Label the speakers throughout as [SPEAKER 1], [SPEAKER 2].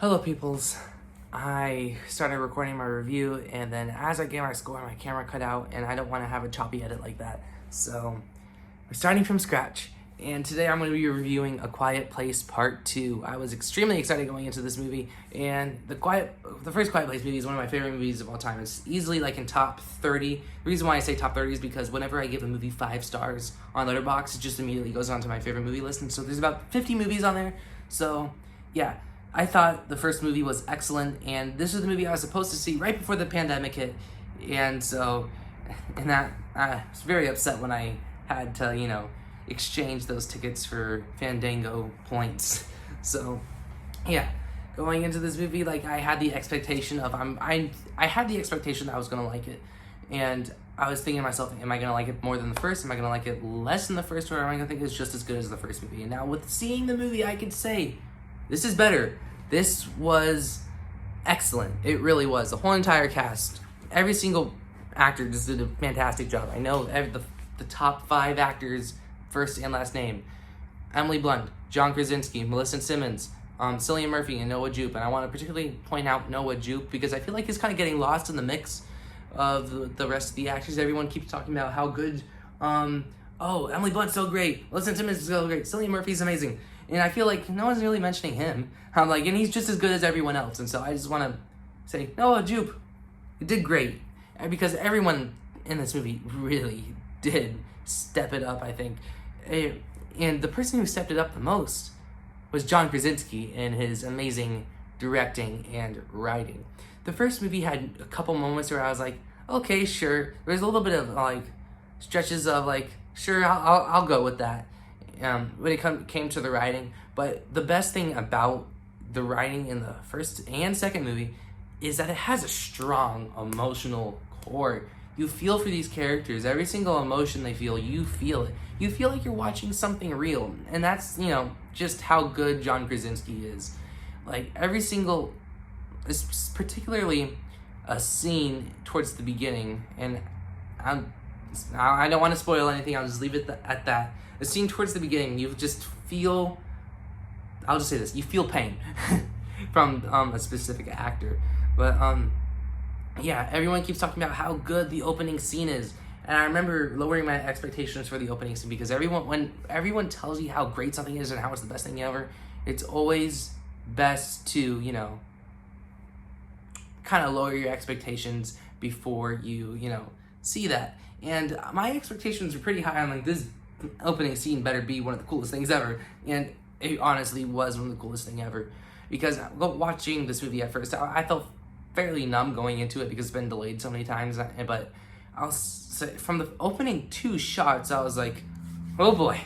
[SPEAKER 1] Hello peoples. I started recording my review and then as I gave my score my camera cut out and I don't want to have a choppy edit like that. So we're starting from scratch and today I'm going to be reviewing A Quiet Place Part 2. I was extremely excited going into this movie and the first Quiet Place movie is one of my favorite movies of all time. It's easily like in top 30. The reason why I say top 30 is because whenever I give a movie 5 stars on Letterboxd, it just immediately goes on to my favorite movie list, and so there's about 50 movies on there. So yeah, I thought the first movie was excellent, and this is the movie I was supposed to see right before the pandemic hit, and that I was very upset when I had to, exchange those tickets for Fandango points. So, yeah, going into this movie, like, I had the expectation of, I had the expectation that I was gonna like it, and I was thinking to myself, am I gonna like it more than the first? Am I gonna like it less than the first? Or am I gonna think it's just as good as the first movie? And now with seeing the movie, I could say, this is better. This was excellent. It really was. The whole entire cast, every single actor just did a fantastic job. I know the top 5 actors, first and last name. Emily Blunt, John Krasinski, Melissa Simmons, Cillian Murphy, and Noah Jupe. And I want to particularly point out Noah Jupe because I feel like he's kind of getting lost in the mix of the rest of the actors. Everyone keeps talking about how good, Emily Blunt's so great, Melissa Simmons is so great, Cillian Murphy's amazing. And I feel like no one's really mentioning him. And he's just as good as everyone else. And so I just want to say, Noah Jupe, you did great. Because everyone in this movie really did step it up, I think. And the person who stepped it up the most was John Krasinski in his amazing directing and writing. The first movie had a couple moments where I was like, okay, sure. There's a little bit of stretches of sure, I'll go with that. When it came to the writing. But the best thing about the writing in the first and second movie is that it has a strong emotional core. You feel for these characters. Every single emotion they feel, you feel it. You feel like you're watching something real. And that's, just how good John Krasinski is. Every single, particularly a scene towards the beginning, and I don't want to spoil anything, I'll just leave it at that. The scene towards the beginning, you just feel, I'll just say this, you feel pain from a specific actor. But yeah, everyone keeps talking about how good the opening scene is. And I remember lowering my expectations for the opening scene because when everyone tells you how great something is and how it's the best thing ever, it's always best to, kind of lower your expectations before you, see that. And my expectations were pretty high on this opening scene better be one of the coolest things ever, and it honestly was one of the coolest thing ever. Because watching this movie at first, I felt fairly numb going into it because it's been delayed so many times. But I'll say from the opening 2 shots, I was like, oh boy,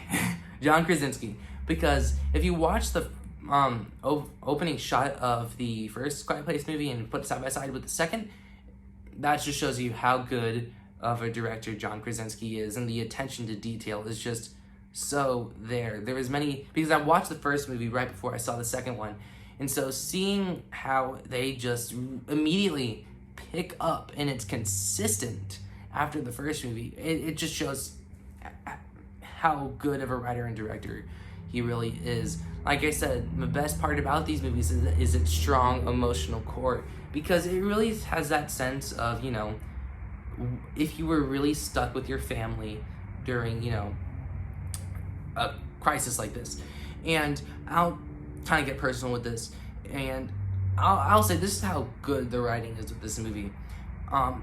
[SPEAKER 1] John Krasinski. Because if you watch the opening shot of the first Quiet Place movie and put it side by side with the second, that just shows you how good of a director John Krasinski is, and the attention to detail is just so there. There was many, because I watched the first movie right before I saw the second one, and so seeing how they just immediately pick up and it's consistent after the first movie, it just shows how good of a writer and director he really is. Like I said, the best part about these movies is its strong emotional core, because it really has that sense of, if you were really stuck with your family during, a crisis like this. And I'll kind of get personal with this, and I'll say this is how good the writing is with this movie. My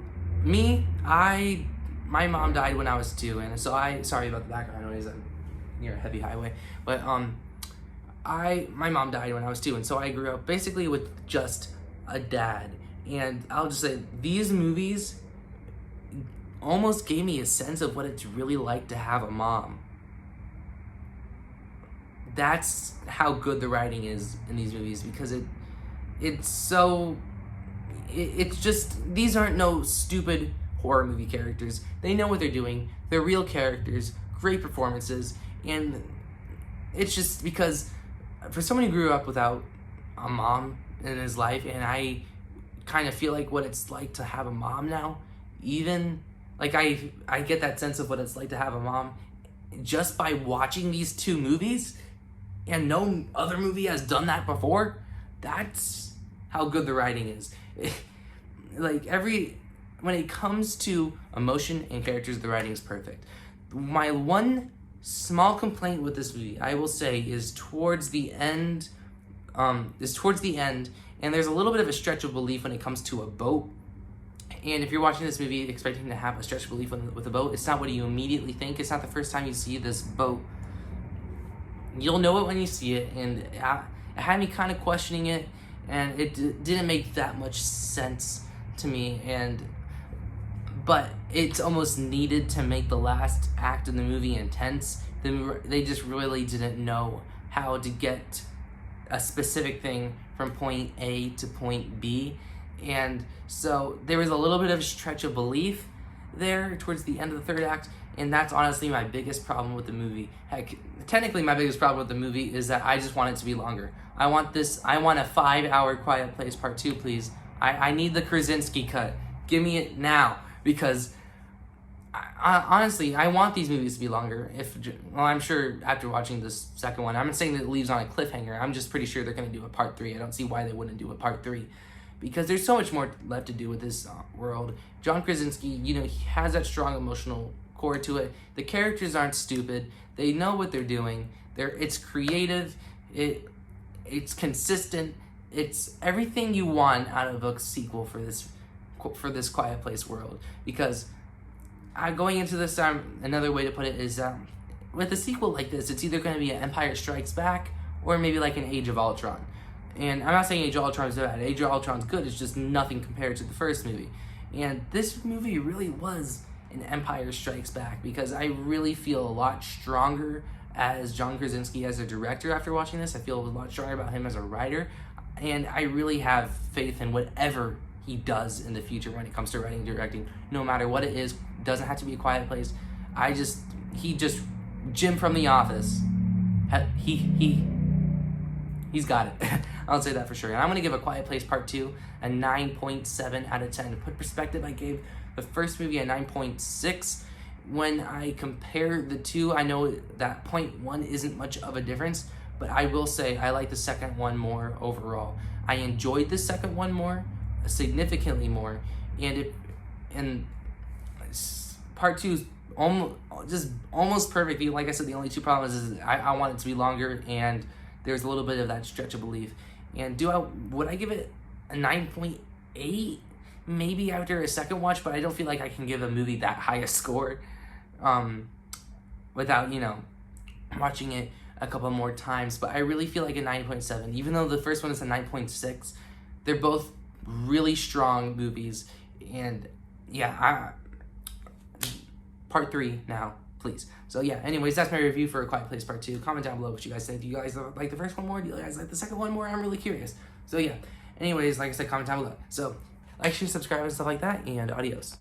[SPEAKER 1] mom died when I was 2, and so sorry about the background noise, I'm near a heavy highway, but my mom died when I was 2, and so I grew up basically with just a dad. And I'll just say, these movies almost gave me a sense of what it's really like to have a mom. That's how good the writing is in these movies, because it's just, these aren't no stupid horror movie characters. They know what they're doing. They're real characters, great performances, and it's just because for someone who grew up without a mom in his life, and I kind of feel like what it's like to have a mom now, even I get that sense of what it's like to have a mom just by watching these 2 movies, and no other movie has done that before. That's how good the writing is. Like when it comes to emotion and characters, the writing is perfect. My one small complaint with this movie, I will say, is towards the end. And there's a little bit of a stretch of belief when it comes to a boat. And if you're watching this movie expecting to have a stretch of belief with a boat, it's not what you immediately think. It's not the first time you see this boat. You'll know it when you see it, and it had me kind of questioning it, and it didn't make that much sense to me. But it's almost needed to make the last act of the movie intense. They just really didn't know how to get a specific thing from point A to point B. And so there was a little bit of a stretch of belief there towards the end of the third act, and that's honestly my biggest problem with the movie. Heck, technically my biggest problem with the movie is that I just want it to be longer. I want a 5-hour Quiet Place Part 2, please. I need the Krasinski cut. Give me it now, because honestly, I want these movies to be longer. I'm sure after watching this second one, I'm not saying that it leaves on a cliffhanger. I'm just pretty sure they're going to do a part 3. I don't see why they wouldn't do a part 3. Because there's so much more left to do with this world. John Krasinski, he has that strong emotional core to it. The characters aren't stupid. They know what they're doing. It's creative. It's consistent. It's everything you want out of a sequel for this Quiet Place world. Because going into this, another way to put it is with a sequel like this, it's either going to be an Empire Strikes Back or maybe like an Age of Ultron. And I'm not saying Age of Ultron is bad. Age of Ultron's good. It's just nothing compared to the first movie. And this movie really was an Empire Strikes Back, because I really feel a lot stronger as John Krasinski as a director after watching this. I feel a lot stronger about him as a writer. And I really have faith in whatever he does in the future when it comes to writing and directing. No matter what it is, doesn't have to be a Quiet Place. Jim from The Office, he's got it. I'll say that for sure. And I'm going to give A Quiet Place Part 2 a 9.7 out of 10. To put perspective, I gave the first movie a 9.6. When I compare the two, I know that 0.1 isn't much of a difference, but I will say I like the second one more overall. I enjoyed the second one more, significantly more, and Part 2 is almost perfect. Like I said, the only two problems is I want it to be longer, and there's a little bit of that stretch of belief. And would I give it a 9.8 maybe after a second watch? But I don't feel like I can give a movie that high a score without watching it a couple more times. But I really feel like a 9.7, even though the first one is a 9.6. They're both really strong movies. And yeah, Part 3 now, please. So yeah, anyways, that's my review for A Quiet Place Part 2. Comment down below what you guys think. Do you guys like the first one more? Do you guys like the second one more? I'm really curious. So yeah, anyways, like I said, comment down below. So like, share, subscribe, and stuff like that, and adios.